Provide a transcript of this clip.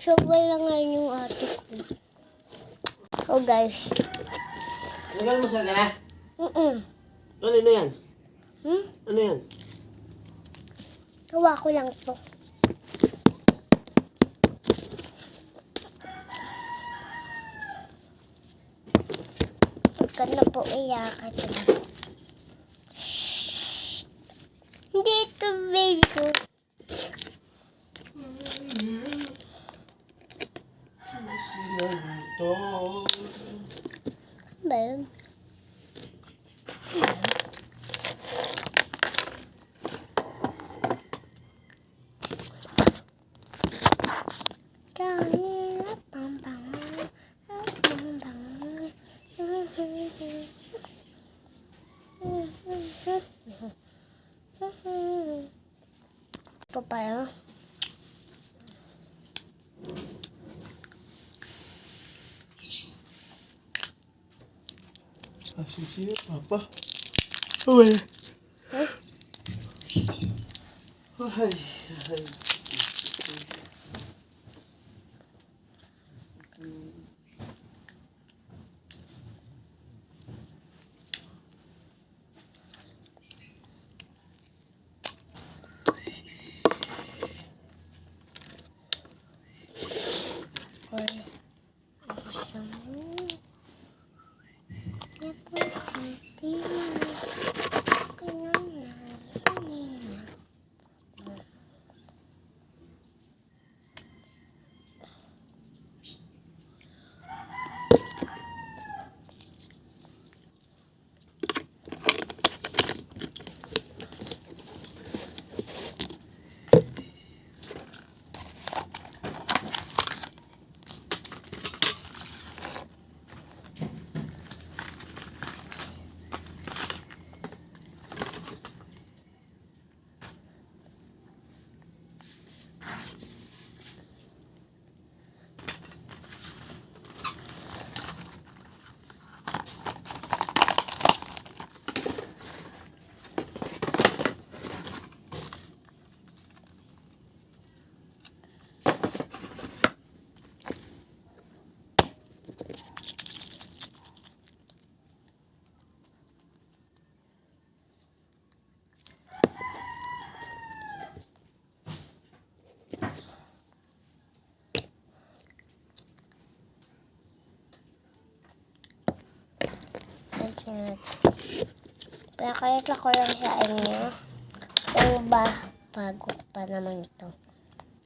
Sabay lang ngayon yung ate ko. So guys. Nagal mo sa gana? Ano na yan? Ano yan? Gawa ko lang to. Huwag ka na po iyakan. Hindi ito, baby ko. Ba yun? Papaya. Asik papa. Oh ya. Hai. Pinakita ko lang sa inyo. Pero ba, bago pa naman ito.